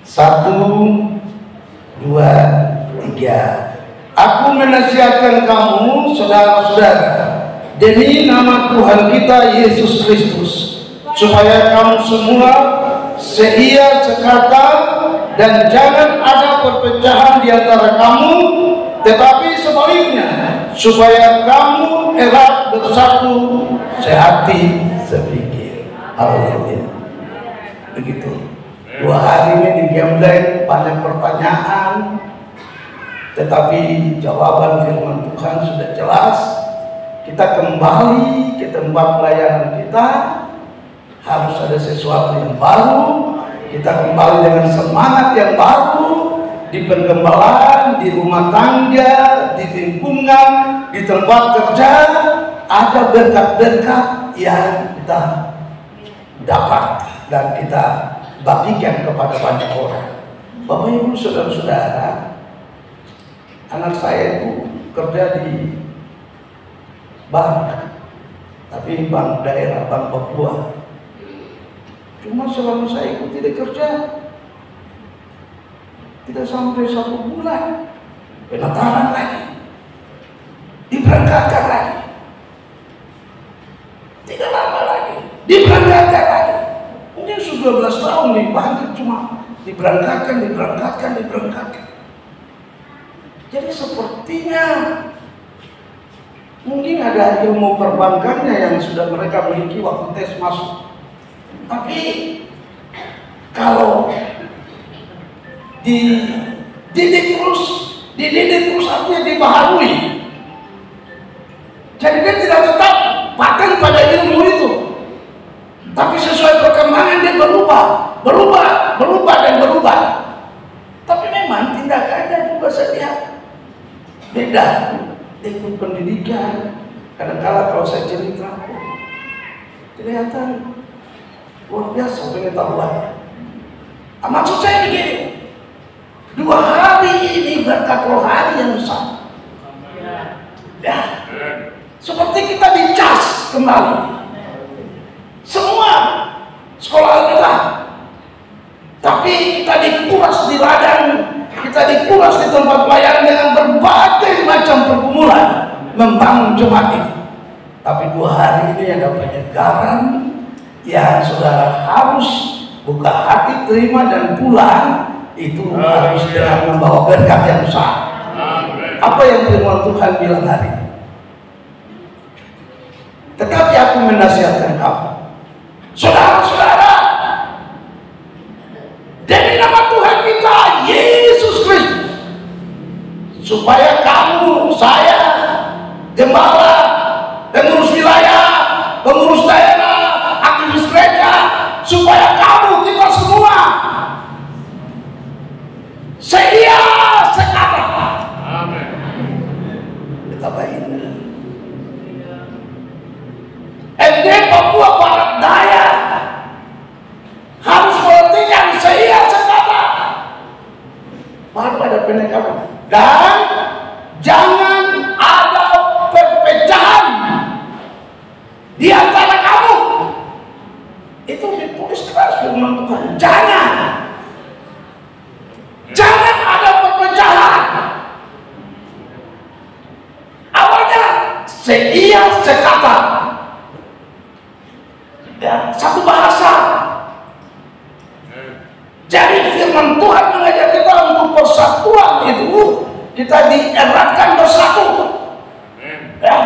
1, 2, 3. Aku menasihatkan kamu, saudara-saudara, demi nama Tuhan kita Yesus Kristus, supaya kamu semua seia sekata dan jangan ada perpecahan di antara kamu, tetapi sebaliknya, supaya kamu erat bersatu, sehati, sepikir. Haleluya. Begitu. 2 hari ini di Gembleng banyak pertanyaan, tetapi jawaban firman Tuhan sudah jelas. Kita kembali ke tempat pelayanan kita, harus ada sesuatu yang baru. Kita kembali dengan semangat yang baru, di pengembalaan, di rumah tangga, di lingkungan, di tempat kerja. Ada berkat-berkat yang kita dapat dan kita bagikan kepada banyak orang. Bapak Ibu saudara-saudara, anak saya itu kerja di bank, tapi bank daerah, bank Papua. Cuma selama saya ikut tidak kerja, tidak sampai 1 bulan, penataran lagi, diberangkatkan lagi, tidak lama lagi, diberangkatkan lagi. Mungkin sudah 12 tahun di bank, cuma diberangkatkan. Jadi sepertinya mungkin ada ilmu perbankannya yang sudah mereka miliki waktu tes masuk. Tapi kalau dididik terus artinya dibaharui. Jadi dia tidak tetap paten pada ilmu itu, tapi sesuai perkembangan dia berubah. Tapi memang tindakannya juga saya lihat beda. Ikut pendidikan, kadang-kala kalau saya cerita kelihatan luar biasa pengetahuannya. Maksud saya begini, 2 hari ini berkat rohani yang besar. Ya, seperti kita dicas kembali. Semua sekolah kita, tapi kita dikuras di ladang, kita dikuras di tempat pelayanan dengan berbagai macam pergumulan membangun jemaat itu. Tapi 2 hari ini ada penyegaran yang saudara harus buka hati, terima dan pulang. Itu harus dengan membawa berkat yang besar. Apa yang firman Tuhan bilang hari ini? Tetapi aku menasihatkan kamu, saudara-saudara, demi nama Tuhan kita Yesus Kristus, supaya kamu, saya, gembala, pengurus wilayah, pengurus daerah, aktivis gereja, supaya kamu, kita semua seia sekata. Amin. Kita baik. MD Papua Barat Daya harus perhatikan seia sekata. Baru ada pendekatan. Dan jangan ada perpecahan di antara kamu. Itu ditulis keras firman Tuhan. Jangan ada perpecahan. Awalnya seia sekata. Ya, satu bahasa. Jadi firman Tuhan mengajak kita untuk persatuan itu, kita dieratkan bersatu. Ya.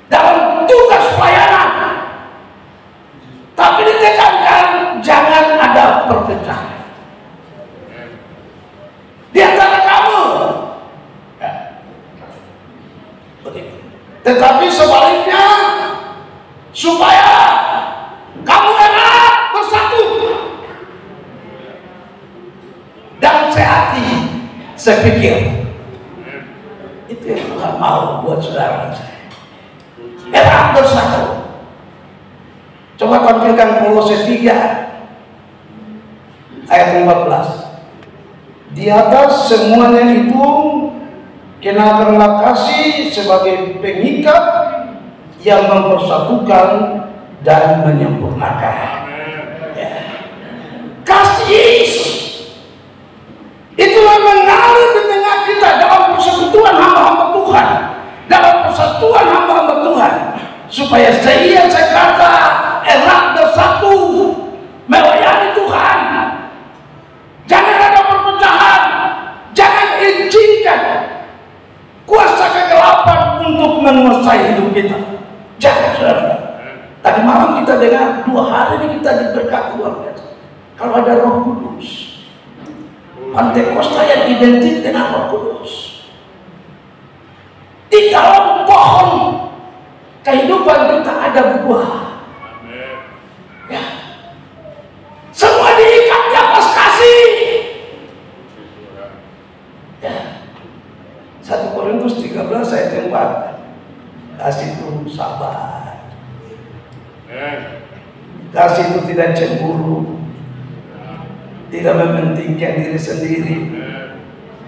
Dalam tugas pelayanan. Tapi ditekankan jangan ada perpecahan di antara kamu. Ya. Begitu. Tetapi sebaliknya, supaya kamu erat bersatu dan sehati sepikir. Itu yang Tuhan mau buat saudara dan saya. Erat bersatu. Coba tampilkan Kolose 3 ayat 14. Di atas semuanya itu kenakanlah kasih sebagai pengikat yang mempersatukan dan menyempurnakan. Ya. Kasih Pantekosta yang identik dengan Roh Kudus. Di dalam pohon kehidupan kita ada buah. Ya. Semua diikat di atas kasih. Ya. 1 Korintus 13 ayat 4. Kasih itu sabar. Kasih itu tidak cemburu, tidak mementingkan diri sendiri,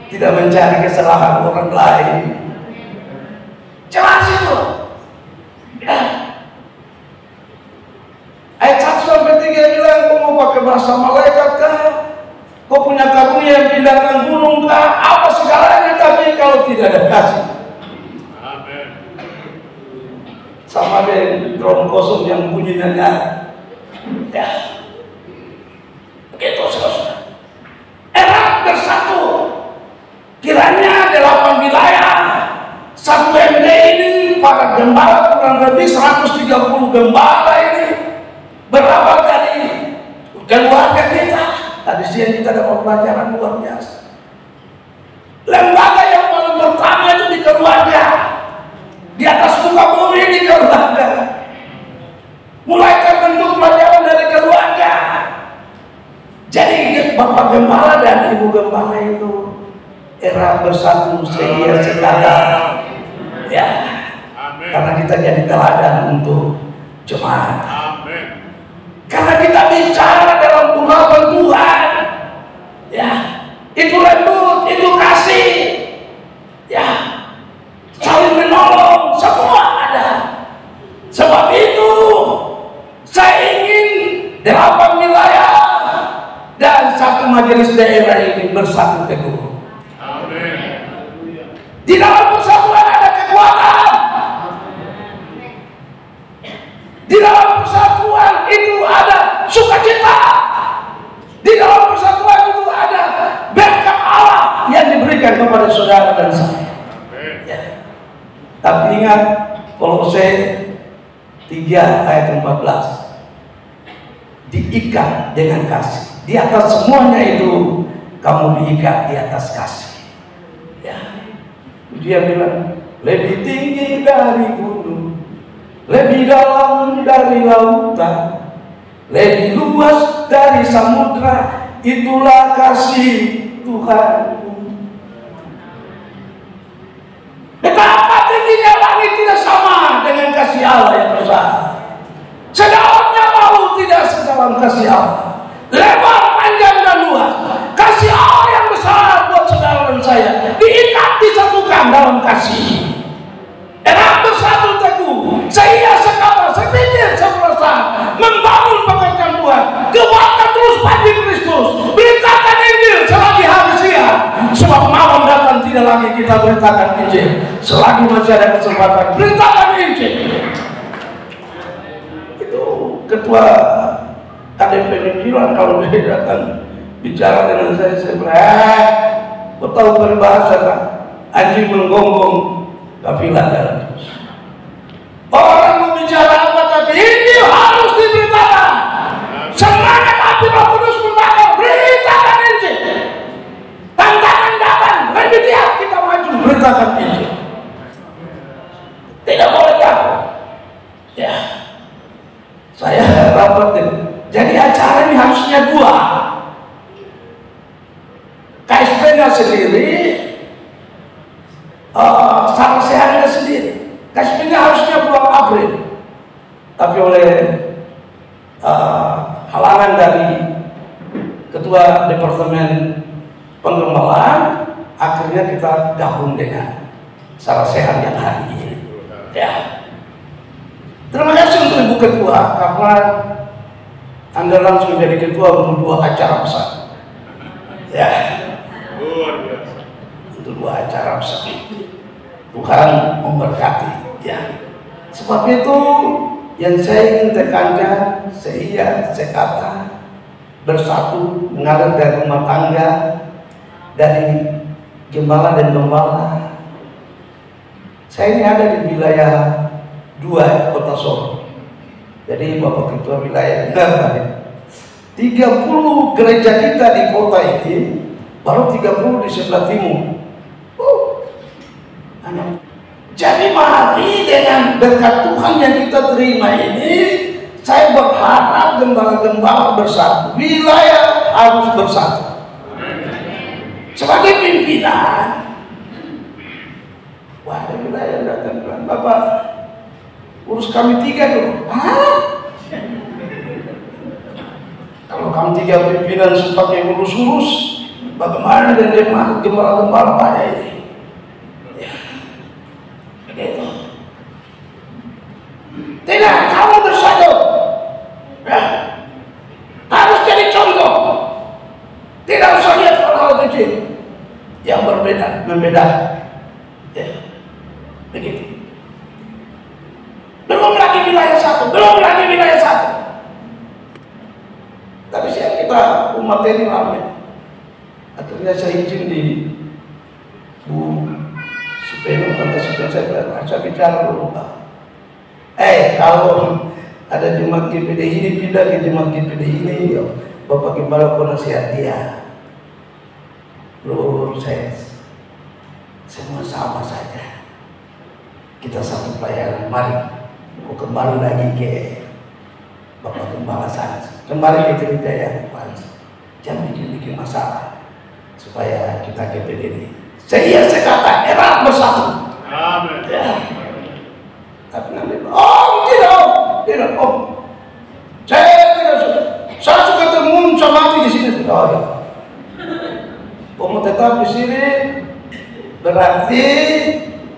tidak mencari kesalahan orang lain. Jelas itu. Ya. Ayat 1 sampai 3 bilang, kau mau pakai bahasa malaikat kah? Kau punya karunia yang pindahkan gunung kah? Apa segalanya, tapi kalau tidak ada kasih. Amen. Sama dengan drum kosong yang bunyinya nyala. Ya. Begitu saudara. Erat bersatu. Kiranya 8 wilayah 1 MD ini, para gembala kurang lebih 130 gembala ini, berapa dari keluarga kita. Tadi siang kita dapat pelajaran luar biasa. Lembaga yang paling pertama itu di keluarga. Di atas muka bumi di keluarga. Mulai terbentuk pelajaran dari keluarga. Jadi Bapak Gembala dan Ibu Gembala itu era bersatu sehingga sekadar. Ya. Amen. Karena kita jadi teladan untuk jemaat. Amen. Karena kita bicara dalam urapan Tuhan. Ya. Itu lembut, itu kasih. Ya. Saling menolong, semua ada. Sebab itu saya ingin 8 wilayah dan 1 majelis daerah ini bersatu teguh. Amin. Di dalam persatuan ada kekuatan. Di dalam persatuan itu ada sukacita. Di dalam persatuan itu ada berkat Allah yang diberikan kepada saudara dan saya. Ya. Tapi ingat, Kolose 3 ayat 14. Diikat dengan kasih. Di atas semuanya itu kamu diikat di atas kasih. Ya. Dia bilang, lebih tinggi dari gunung, lebih dalam dari lautan, lebih luas dari samudra, itulah kasih Tuhan. Betapa tingginya langit tidak sama dengan kasih Allah yang besar. Sedalamnya laut tidak sedalam kasih Allah. Lebar, panjang dan luas. Kasih Allah yang besar buat saudara dan saya. Diikat, disatukan dalam kasih. Erat bersatu teguh. Sehingga sekata, sepikir, semerasa membangun pekerjaan Tuhan. Kekuatan terus pagi Kristus. Beritakan Injil selagi hari siang. Sebab malam datang tidak lagi kita beritakan Injil. Selagi masih ada kesempatan, beritakan Injil. Itu ketua KDP bilang kalau dia datang bicara dengan saya bilang, kau tahu peribahasa kan? Anjing menggonggong kafilah dalam terus. Orang membicara apa tapi ini harus diberitakan. Semangat api Roh Kudus membakar, beritakan Injil. Tantangan datang, lebih dia kita maju beritakan Injil. Tidak boleh takut. Ya, saya rapat. Jadi acara ini harusnya 2. KSP-nya sendiri, Sarasehannya sendiri. KSP-nya harusnya bulan April, tapi oleh halangan dari Ketua Departemen Penggembalaan, akhirnya kita gabung dengan Sarasehan yang hari ini. Ya. Terima kasih untuk Ibu Ketua karena Anda langsung jadi ketua untuk 2 acara besar. Ya. Luar biasa. Untuk 2 acara besar. Tuhan memberkati. Ya. Sebab itu yang saya ingin tekankan, sekata bersatu mengalir dari rumah tangga, dari gembala dan gembala. Saya ini ada di wilayah 2 Kota Solo. Jadi Bapak Ketua Wilayah dengar 30 gereja kita di kota ini baru 30 di sebelah timur. Jadi mari dengan berkat Tuhan yang kita terima ini, saya berharap gembala-gembala bersatu, wilayah harus bersatu. Sebagai pimpinan, wah ada wilayah datang bilang, Bapak urus kami 3 dulu. Hah? Kalau kamu 3 pimpinan pakai urus-urus, bagaimana dengan gembala-gembala banyak ini? Ya, begitu. Tidak, kamu bersatu. Ya, harus jadi contoh. Tidak usah lihat hal-hal kecil yang berbeda, membedakan. Ya, begitu. Belum lagi wilayah satu. Tapi siang kita umat ini ramai. Akhirnya saya izin di Bu Supeno, Tante Supeno, saya bicara dulu, Pak. Kalau ada jemaat GPD ini pindah ke jemaat GPD ini, Bapak Gembala pun nasihat dia. Bro, saya semua sama saja. Kita satu pelayanan, mari aku kembali lagi ke Bapak Gembala sana. Kembali ke cerita yang jangan bikin masalah supaya kita GPD ini. Saya kata era bersatu. Amin. Ya. Tapi nanti, tidak, Om. Saya tidak suka. Saya suka temu sama di sini. Oh ya. Kamu tetap di sini, berarti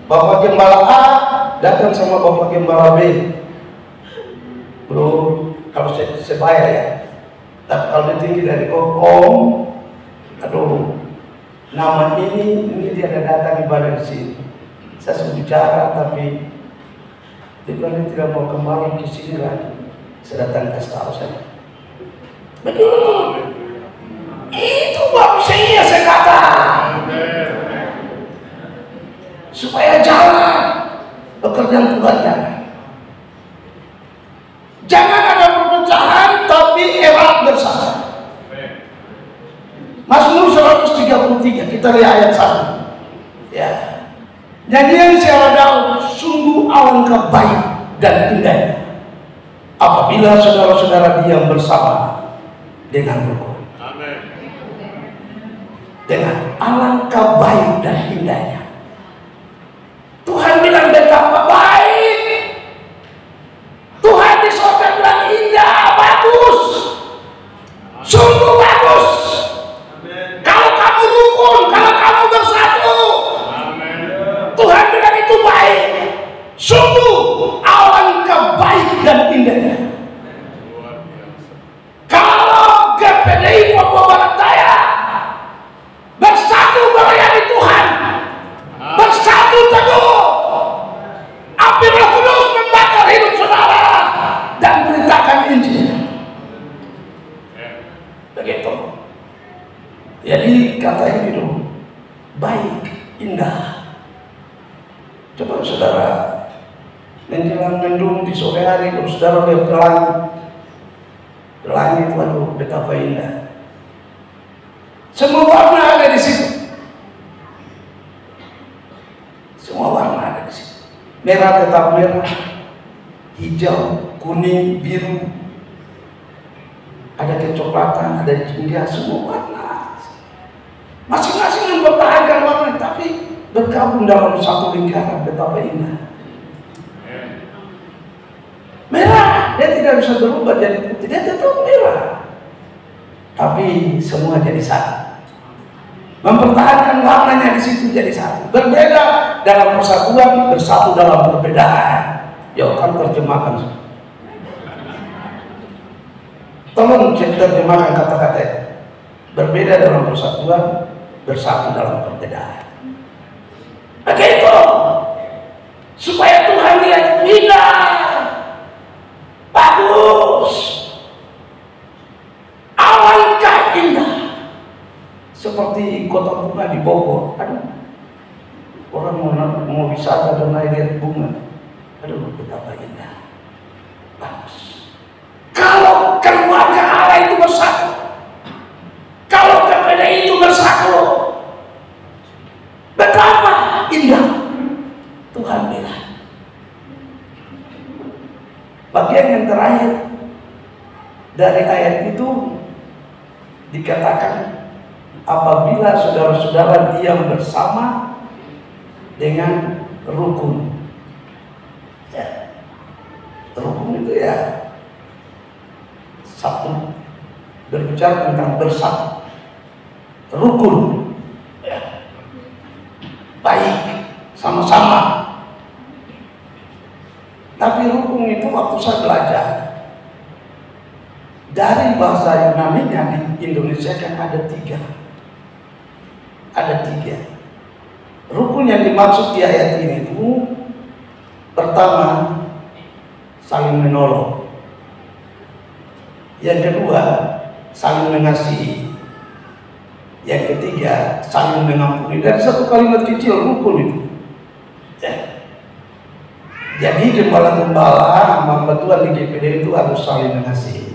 Bapak Gembala A datang sama Bapak Gembala B. Bro, kalau saya bayar ya. Tapi kalau dia tinggi dari Om, aduh, nama ini dia ada datang ibadah di sini. Saya sudah bicara, tapi dia bilang dia tidak mau kembali ke sini lagi. Saya datang kasih tahu saya. Begitu. Itu baru saya kata. Supaya jalan pekerjaan Tuhan jangan. Jangan ada perpecahan, tapi erat bersama. Mazmur 133, kita lihat ayat 1. Ya. Nyanyian Syara Daud, sungguh alangkah baik dan indahnya apabila saudara-saudara diam bersama dengan rukun. Amin. Dengan alangkah baik dan indahnya. Tuhan bilang betapa baik. Tuhan di sorga bilang indah, bagus, sungguh bagus. Amen. Kalau kamu rukun, kalau kamu bersatu, amen. Tuhan bilang itu baik, sungguh alangkah baik dan indahnya. Kalau GPDI Papua Barat Daya bersatu melayani Tuhan, bersatu teguh, api Roh Kudus membakar hidup saudara dan beritakan Injil. Begitu. Jadi kata ini dulu, baik, indah. Coba saudara menjelang mendung di sore hari, kalau saudara lihat ke langit, waduh betapa indah. Semua warna ada di situ. Semua warna ada di situ. Merah tetap merah, hijau, kuning, biru, ada kecoklatan, ada jingga, semua warna. Masing-masing mempertahankan warna, tapi bergabung dalam satu lingkaran. Betapa indah. Merah, dia tidak bisa berubah jadi putih, dia tetap merah. Tapi semua jadi satu. Mempertahankan warnanya di situ jadi satu. Berbeda dalam persatuan, bersatu dalam perbedaan. Yuk, kan terjemahkan. Tolong terjemahkan kata-kata itu. Berbeda dalam persatuan, bersatu dalam perbedaan. Begitu. Supaya Tuhan lihat indah, bagus, alangkah indah. Seperti kota bunga di Bogor. Aduh, orang mau wisata dan lihat bunga. Aduh, betapa indah, bagus. Kalau keluarga Allah itu bersatu, kalau GPD itu bersatu, Dari ayat itu dikatakan apabila saudara-saudara diam bersama dengan rukun. Ya. Rukun itu ya satu, berbicara tentang bersatu. Rukun. Ya. Baik, sama-sama. Tapi rukun itu waktu saya belajar dari bahasa Yunani-nya di Indonesia kan ada tiga. Ada tiga. Rukun yang dimaksud di ayat ini itu pertama saling menolong. Yang kedua saling mengasihi. Yang ketiga saling mengampuni. Dari satu kalimat kecil rukun itu. Ya. Jadi gembala-gembala hamba Tuhan di GPD itu harus saling mengasihi,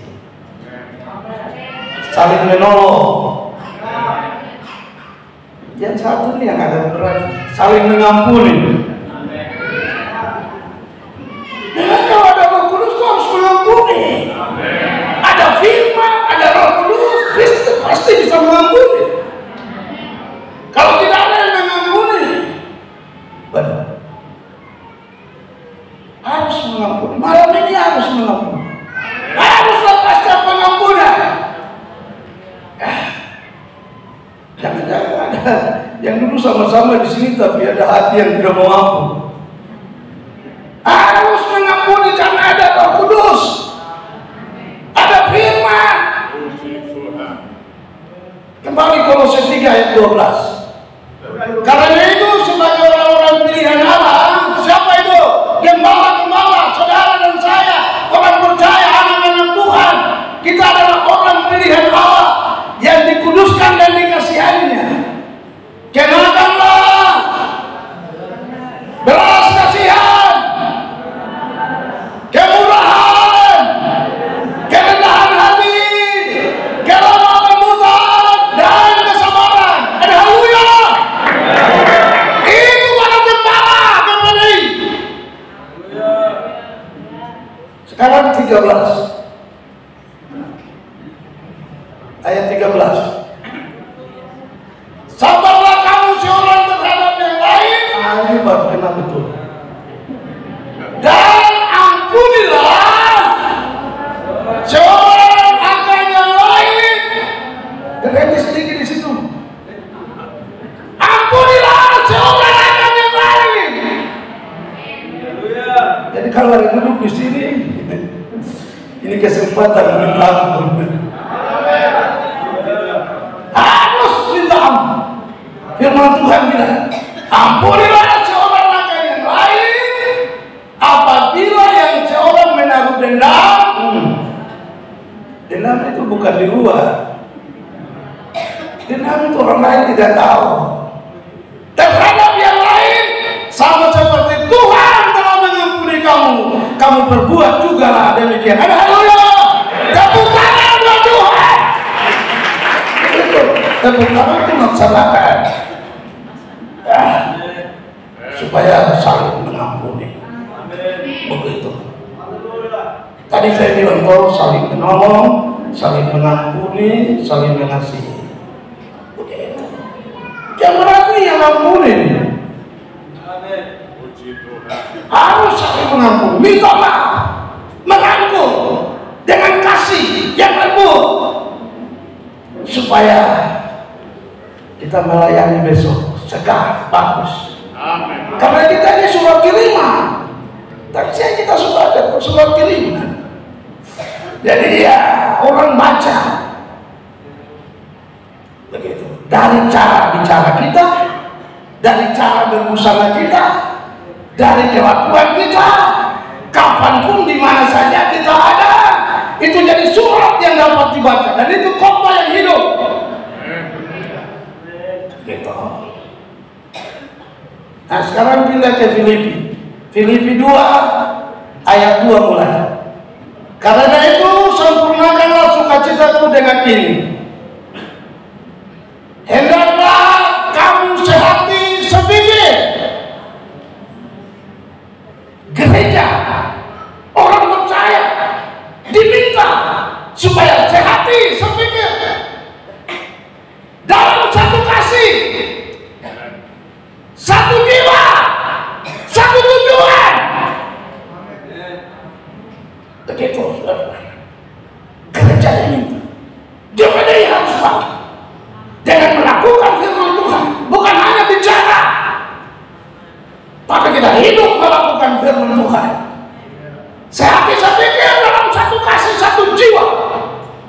saling menolong. Yang satu ini yang agak berat, saling mengampuni. Dengan kalau ada Roh Kudus itu harus mengampuni. Ada firman, ada Roh Kudus, Kristus pasti bisa mengampuni. Kalau tidak ada yang mengampuni, benar. Harus mengampuni. Malam ini harus mengampuni. Harus lepaskan pengampunan. Jangan-jangan ada yang dulu sama-sama di sini tapi ada hati yang tidak mau ampun. Harus mengampuni karena ada Roh Kudus. Ada firman. Kembali Kolose 3 ayat 12. Karena itu sebagai orang-orang pilihan Allah, siapa itu? Gembala-gembala, saudara dan saya, orang percaya, anak-anak Tuhan. Kita adalah orang pilihan Allah yang dikuduskan dan dikasihaninya. Kenakanlah belas kasihan, kemurahan, kerendahan hati, kelemah lembutan, dan kesabaran. Haleluya! Itu para gembala GPD. Sekarang 13 ayat 13. Sabarlah kamu seorang terhadap yang lain. Ini baru kena betul. Dan ampunilah seorang akan yang lain. Berhenti sedikit di situ. Ampunilah seorang akan yang lain. Jadi kalau ada duduk di sini, ini kesempatan minta ampun. Harus minta ampun. Firman Tuhan bilang, ampunilah seorang akan yang lain apabila yang seorang menaruh dendam. Dendam itu bukan di luar. Dendam itu orang lain tidak tahu. Terhadap yang lain, sama seperti Tuhan telah mengampuni kamu, kamu berbuat juga lah demikian. Ada haleluya. Tepuk tangan buat Tuhan. Tepuk tangan itu melaksanakan supaya saling mengampuni. Begitu. Tadi saya bilang bahwa saling menolong, saling mengampuni, saling mengasihi. Begitu. Yang berarti yang ampuni harus saling mengampuni, minta maaf, merangkul dengan kasih yang lembut supaya kita melayani besok segar, bagus. Amen. Karena kita ini surat kiriman. Tadi kita sudah ada surat kiriman. Jadi ya orang baca begitu. Dari cara bicara kita, dari cara berbusana kita, dari kelakuan kita, kapanpun di mana saja kita ada, itu jadi surat yang dapat dibaca dan itu khotbah yang hidup. Gitu. Nah sekarang pindah ke Filipi. Filipi 2 ayat 2 mulai. Karena itu sempurnakanlah sukacitaku dengan ini. Hendaklah kamu sehati sepikir. Gereja, orang percaya diminta supaya sesuatu dengan melakukan firman Tuhan, bukan hanya bicara, tapi kita hidup melakukan firman Tuhan. Saya pikir dalam satu kasih, satu jiwa,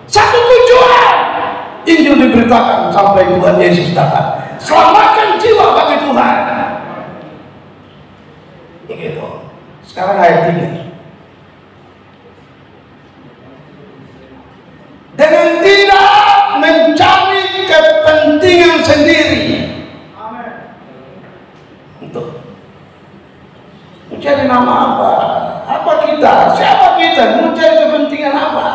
satu tujuan, Injil diberitakan sampai Tuhan Yesus datang. Selamatkan jiwa bagi Tuhan. Begitu. Sekarang ayat 3. Dengan tidak mencari kepentingan sendiri. Amin. Untuk mencari nama apa? Apa kita? Siapa kita? Mencari kepentingan apa?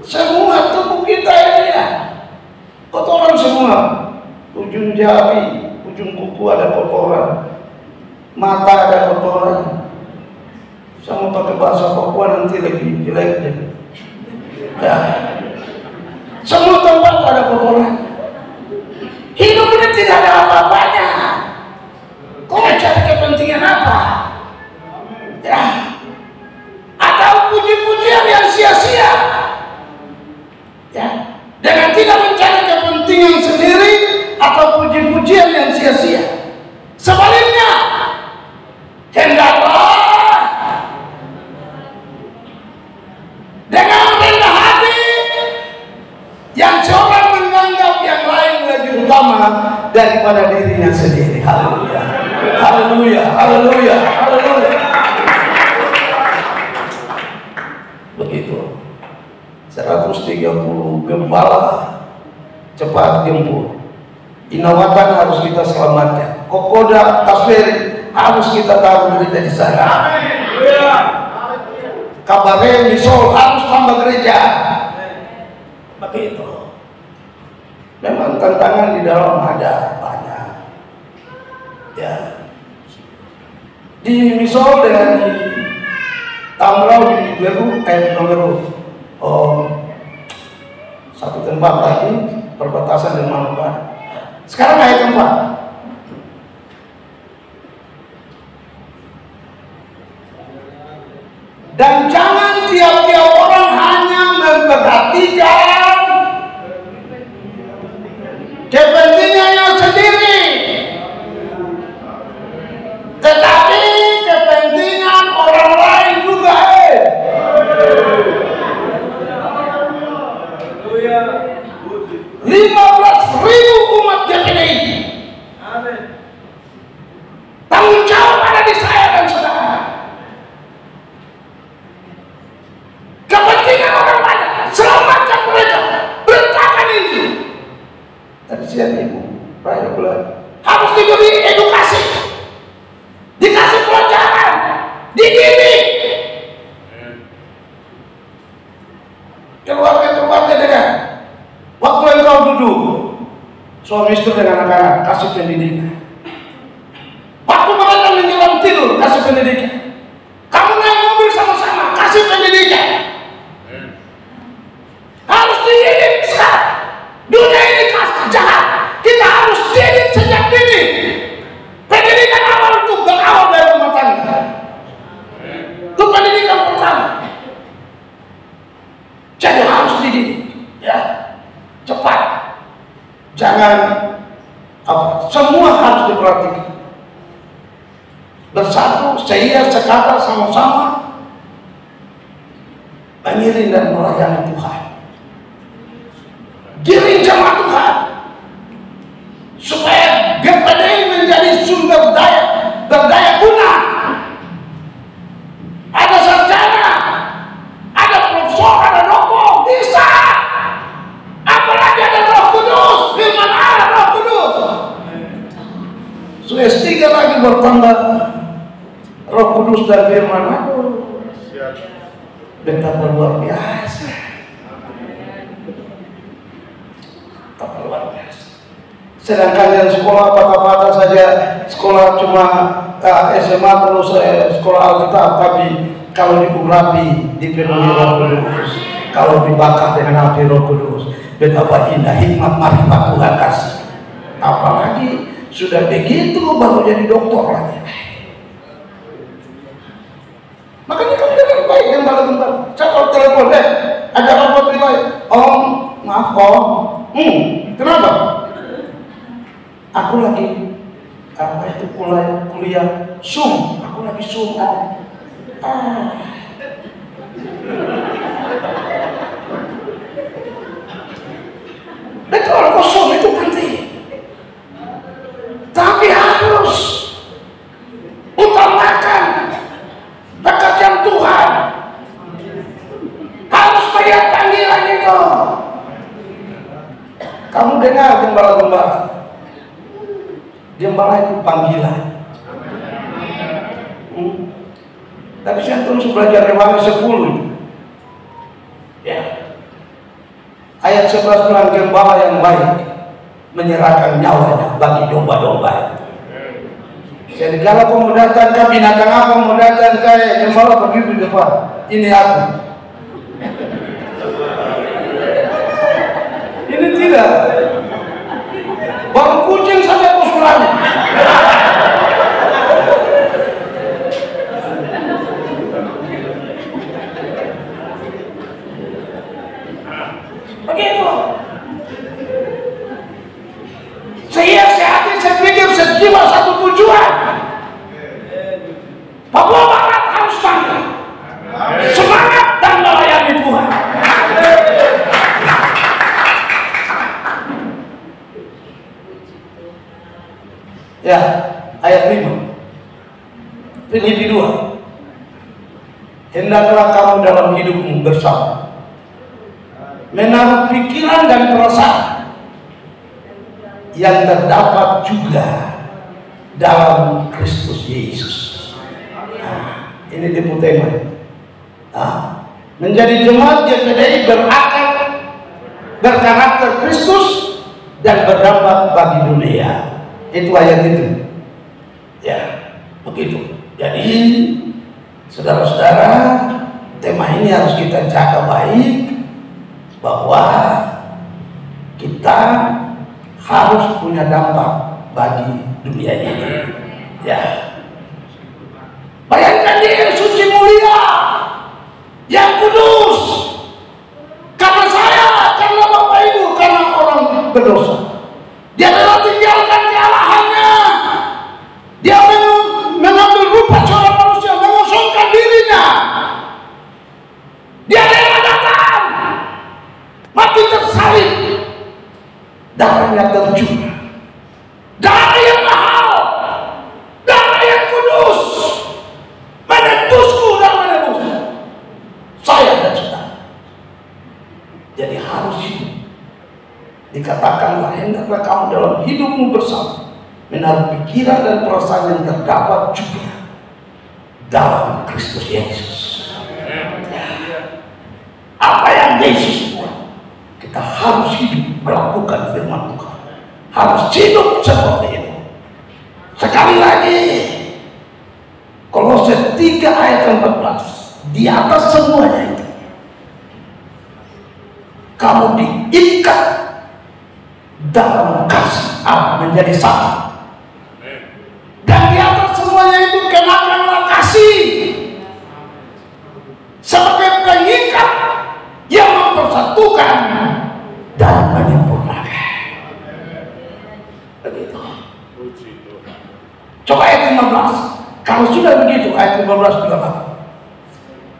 Semua tubuh kita ini ya kotoran semua. Ujung jari, ujung kuku ada kotoran, mata ada kotoran. Saya mau pakai bahasa Papua nanti lagi jelek deh. Ya. Semua tempat ada kotoran. Hidup ini tidak ada apa-apanya. Kau mencari kepentingan apa? Ya. Atau puji-pujian yang sia-sia. Ya. Dengan tidak mencari kepentingan sendiri atau puji-pujian yang sia-sia. Sebaliknya, hendaklah dengan rendah hati yang seorang menganggap yang lain lebih utama daripada dirinya sendiri. Haleluya, haleluya, haleluya, haleluya. Begitu. 130 gembala cepat gempur. Inawatan harus kita selamatkan. Kokoda Tasveri harus kita taruh gereja di sana. Kabare Misol harus tambah gereja. Begitu. Memang tantangan di dalam ada banyak. Ya. Di Misol dengan di Tamrau di Beru, satu tempat lagi perbatasan dengan Manukan. Sekarang ayat 4. Dan jangan tiap-tiap orang hanya memperhatikan kepentingannya sendiri, tetapi kepentingan orang lain juga. 15.000 umat GPDI. Tanggung jawab ada di saya dan saudara. Kepentingan orang banyak, selamatkan mereka, beritakan Injil. Tadi siang Ibu Raya bilang harus diberi edukasi, dikasih pelajaran, dididik. Keluarga dengan waktu engkau duduk suami istri dengan anak-anak, kasih pendidikan. Waktu mereka menjelang tidur, kasih pendidikan. Kamu naik mobil sama-sama, kasih pendidikan. Harus dididik sekarang. Dunia ini jahat. Kita harus didik sejak dini. Pendidikan awal itu berawal dari rumah tangga. Itu pendidikan pertama. Jadi harus dididik, ya, cepat. Jangan semua harus diperhatikan. Bersatu, sehingga sekata sama-sama mengiring dan melayani Tuhan. Giring jemaat Tuhan supaya GPDI menjadi sumber berdaya guna. Ada sarjana, ada profesor, ada doktor, bisa. Apalagi ada Roh Kudus, firman Allah, Roh Kudus. S3 lagi bertambah Roh Kudus dan firman Allah. Betapa luar biasa. Betapa luar biasa. Sedangkan yang sekolah patah-patah saja, sekolah cuma SMA terus sekolah Alkitab, tapi kalau diurapi dipenuhi Roh Kudus, kalau dibakar dengan api Roh Kudus, betapa indah hikmat marifat Tuhan kasih. Apalagi sudah begitu baru jadi doktor lagi. Makanya kamu dengar baik gembala-gembala. Saya kalau telepon, ada Kenapa? Aku lagi kuliah Zoom. Aku lagi Zoom. Betul, kosong itu penting. Tapi harus utamakan pekerjaan Tuhan. Harus melihat panggilan itu. Kamu dengar gembala-gembala? Gembala itu panggilan. Tadi saya terus belajar Rewani 10. Ya. Ayat 11 bilang gembala yang baik menyerahkan nyawanya bagi domba-domba. Jadi kalau kamu datang ke binatang apa mau datang ke gembala begitu di depan. Ini aku. Ini tidak. Baru kucing saja usulannya. Begitu. Saya pikir sejiwa satu tujuan. Papua Barat harus bangkit, semangat dan melayani Tuhan. Ya, ayat 5 Filipi 2. Hendaklah kamu dalam hidupmu bersama menaruh pikiran dan perasaan yang terdapat juga dalam Kristus Yesus. Ini tipe tema. Menjadi jemaat GPDI berakar, berkarakter Kristus dan berdampak bagi dunia. Itu ayat itu. Ya, begitu. Jadi, saudara-saudara, tema ini harus kita jaga baik, bahwa kita harus punya dampak bagi dunia ini. Ya. Bayangkan dia suci mulia, yang kudus. Karena saya, karena Bapak Ibu, karena orang berdosa. Dia telah tinggalkan kealahannya. Dia mengambil rupa seorang manusia, mengosongkan dirinya. Dia rela datang, mati tersalib, darahnya tercurah, darah yang mahal, darah yang kudus, menebusku dan menebus saya dan saudara. Jadi harus hidup. Dikatakanlah, hendaklah kamu dalam hidupmu bersama menaruh pikiran dan perasaan yang terdapat juga dalam Kristus Yesus. Apa yang Yesus buat, kita harus hidup melakukan firman Tuhan. Harus hidup seperti itu. Sekali lagi, Kolose 3 ayat 14, di atas semuanya itu kamu diikat dalam kasih Allah, menjadi satu. Dan di atas semuanya itu kenakanlah kasih sebagai pengikat yang mempersatukan dan menyempurnakan. Begitu. Coba ayat 15. Kalau sudah begitu, ayat 15 bilang apa?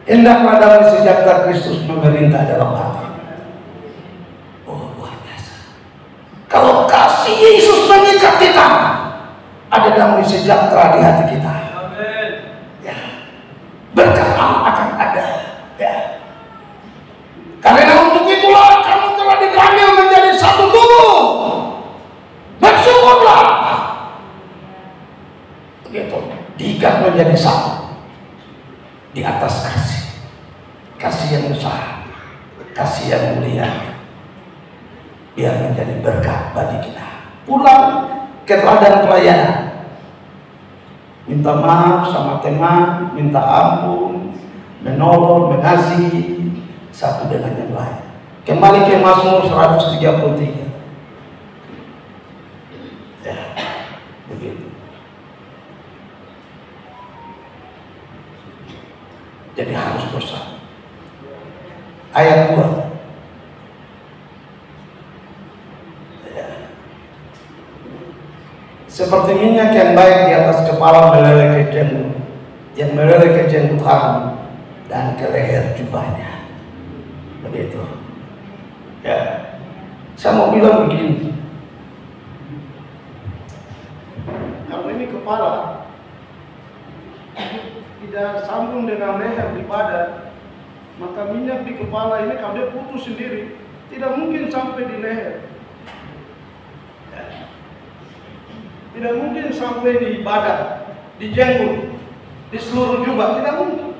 Hendaklah damai sejahtera Kristus memerintah dalam hati. Oh, luar biasa. Kalau kasih Yesus mengikat kita, ada damai sejahtera di hati kita. Ya. Berkat Allah akan ada. Ya. Karena untuk itulah kamu telah dipanggil menjadi satu tubuh. Bersyukurlah. Begitu. Diikat menjadi satu di atas kasih. Kasih yang besar, kasih yang mulia, biar menjadi berkat bagi kita. Pulang ke teladan pelayanan, minta maaf sama teman, minta ampun, menolong, mengasihi satu dengan yang lain. Kembali ke Mazmur 133. Ya, begitu. Jadi harus bersama. Ayat 2. seperti minyak yang baik di atas kepala meleleh ke jenggot, yang meleleh ke jenggot Harun dan ke leher jubahnya. Begitu. Ya, saya mau bilang begini. Kalau ini kepala tidak sambung dengan leher di badan, maka minyak di kepala ini kalau dia putus sendiri, tidak mungkin sampai di leher. Tidak mungkin sampai di badan, di jenggot, di seluruh jubah, tidak mungkin.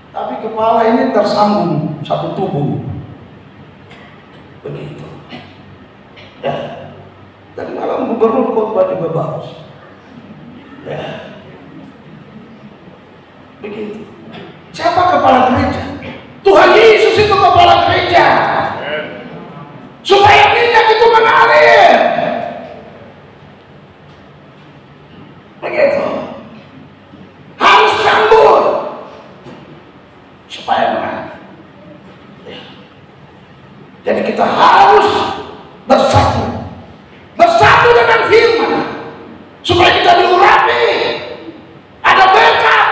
Tapi kepala ini tersambung satu tubuh. Begitu. Ya. Dan malam gubernur khotbah juga bagus. Ya. Begitu. Siapa kepala gereja? Tuhan Yesus itu kepala gereja. Supaya minyak itu mengalir. Begitu. Harus sambut supaya mengalir. Jadi kita harus bersatu dengan firman supaya kita diurapi, ada berkat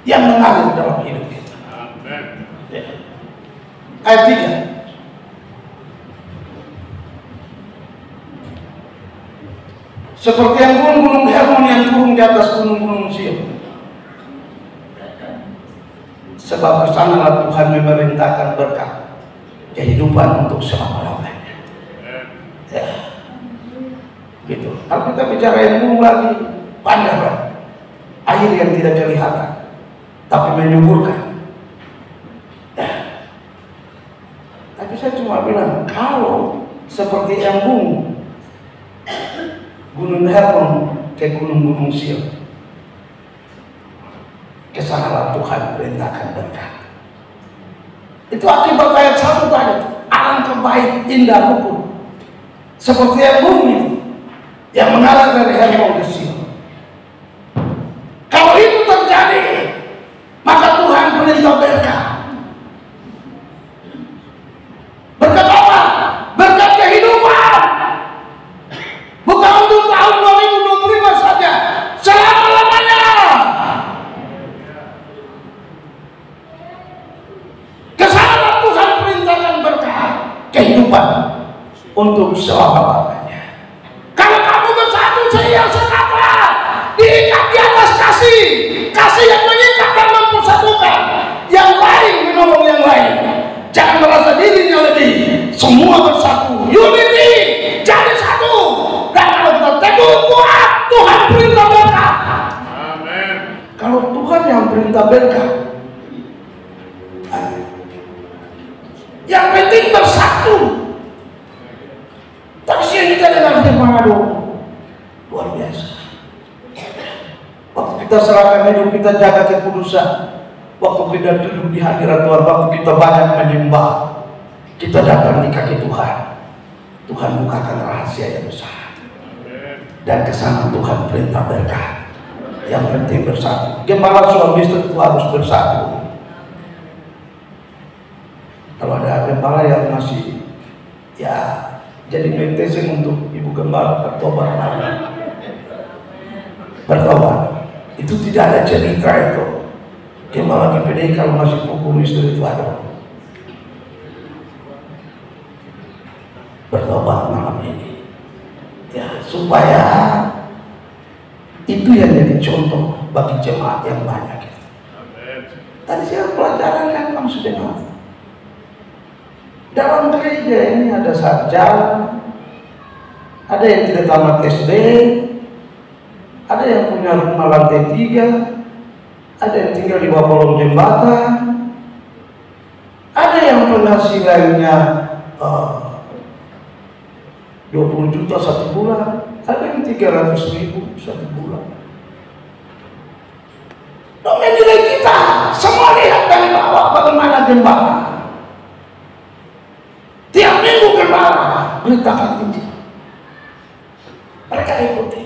yang mengalir dalam hidup kita. Amen. Ya. Ayat 3. Seperti yang gunung-gunung Hermon yang turun di atas gunung-gunung Sion. Sebab kesanalah Tuhan memerintahkan berkat kehidupan untuk selama-lamanya. Ya. Gitu. Kalau kita bicara ilmu lagi panjang lagi. Air yang tidak kelihatan tapi menyuburkan. Ya. Tapi saya cuma bilang kalau seperti embung Gunung Hermon ke gunung-gunung Sion, kesanalah Tuhan perintahkan berkat. Itu akibat ayat 1 tadi. Alangkah baik indah hukum seperti embung itu yang mengalir dari Hermon ke Sion. Kalau itu terjadi, maka Tuhan perintah berkat. Berkat apa? Berkat kehidupan. Bukan untuk tahun 2025 saja, selama-lamanya. Kesanalah Tuhan perintahkan berkat kehidupan untuk selama-lamanya. Kalau kamu bersatu sekata, diikat di atas kasih yang mengikat dan mempersatukan, yang lain menolong yang lain. Jangan merasa dirinya lebih, semua bersatu, unity, jadi satu. Dan kalau kita teguh kuat, Tuhan perintah berkat. Amin. Kalau Tuhan yang perintah berkat, yang penting bersatu. Tapi siang kita dengar firman Allah luar biasa. Waktu kita serahkan hidup, kita jaga kekudusan. Waktu kita duduk di hadirat Tuhan, waktu kita banyak menyembah, kita datang di kaki Tuhan. Tuhan bukakan rahasia yang besar. Dan kesana Tuhan perintah berkat. Yang penting bersatu. Gembala suami istri itu harus bersatu. Kalau ada gembala yang masih ya jadi mentesing untuk ibu gembala bertobat, itu tidak ada cerita itu. Gembala lagi PDI kalau masih pukul istri itu ada. Bertobat malam ini, ya supaya itu yang jadi contoh bagi jemaat yang banyak. Tadi saya pelajaran kan kamu sudah tahu. Dalam gereja ini ada sarjana, ada yang tidak tamat SD, ada yang punya rumah lantai 3, ada yang tinggal di bawah kolong jembatan, ada yang penghasilannya 20 juta satu bulan, ada yang 300.000 satu bulan. Domain nilai kita semua lihat dari bawah bagaimana gembala. Tiap minggu gembala beritakan Injil, mereka ikuti.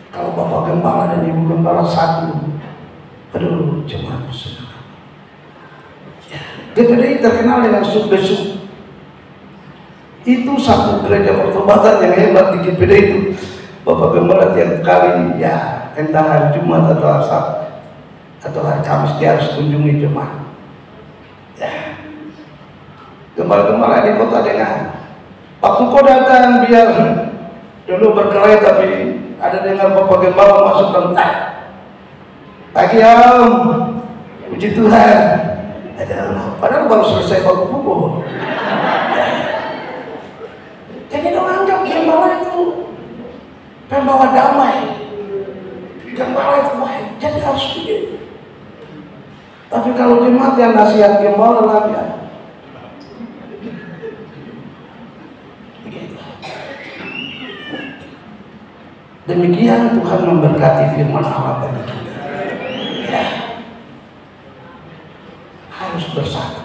Kalau bapak gembala dan ibu gembala satu, aduh jemaat bersenang. Ya, GPDI terkenal dengan besuk. Itu satu gereja pertobatan yang hebat di GPD itu. Bapak Gembala tiap kali ya entah hari Jumat atau hari Sabtu atau hari Kamis dia harus kunjungi jemaat. Ya. Gembala-gembala di kota dengan waktu kau datang biar dulu berkelahi, tapi ada dengar Bapak Gembala masuk dan pagi om, puji Tuhan. Padahal baru selesai baku pukul. Jadi dong anggap gembala itu pembawa damai, gembala itu baik, jadi harus begitu. Tapi kalau jemaat yang nasihat gembala lagi ya. Demikian Tuhan memberkati firman Allah bagi kita. Ya. Harus bersatu.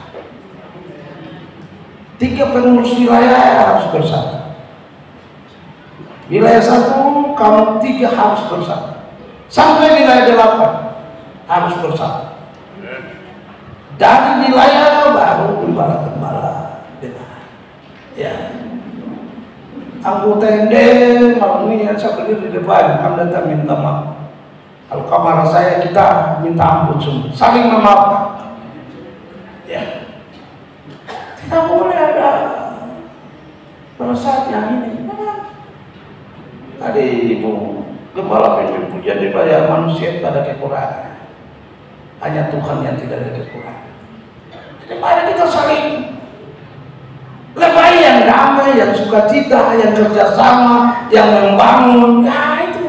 3 pengurus wilayah harus bersatu. Wilayah 1, kamu 3 harus bersatu. Sampai wilayah 8 harus bersatu. Dari wilayah baru gembala-gembala. Ya. Anggota ND malam ini saya berdiri di depan, kamu datang minta maaf. Kalau kamar saya kita minta ampun semua, saling memaafkan. Ya. Tidak boleh ada perasaan yang ini. Tadi Ibu Gembala pimpin pujian dibayar, manusia itu ada kekurangan. Hanya Tuhan yang tidak ada kekurangan. Jadi mari kita saling lebih yang damai, yang sukacita, yang kerjasama, yang membangun. Ya itu.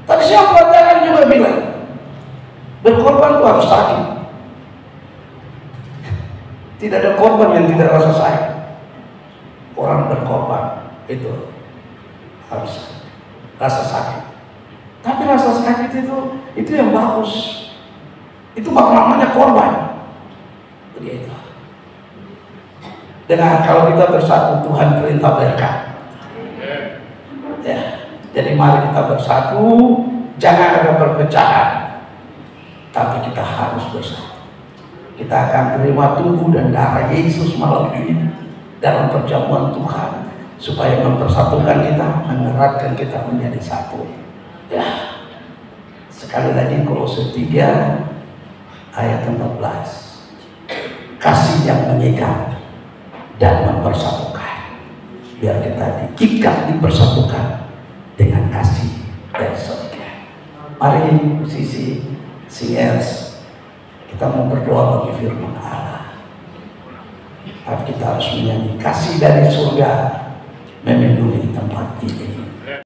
Tadi siapa pelajaran juga bilang, berkorban itu harus sakit. Tidak ada korban yang tidak rasa sakit. Orang berkorban itu harus rasa sakit. Tapi rasa sakit itu yang bagus. Itu namanya korban. Jadi itu. Dengan kalau kita bersatu, Tuhan perintah berkat. Ya, jadi mari kita bersatu, jangan ada perpecahan, tapi kita harus bersatu. Kita akan terima tubuh dan darah Yesus malam ini dalam perjamuan Tuhan, supaya mempersatukan kita, mengeratkan kita menjadi satu. Ya, sekali lagi Kolose 3 ayat 14, kasih yang mengikat dan mempersatukan, biar kita diikat, dipersatukan dengan kasih dan surga. Mari sisi singers kita mau berdoa bagi firman Allah. Tapi kita harus menyanyi kasih dari surga memenuhi tempat ini.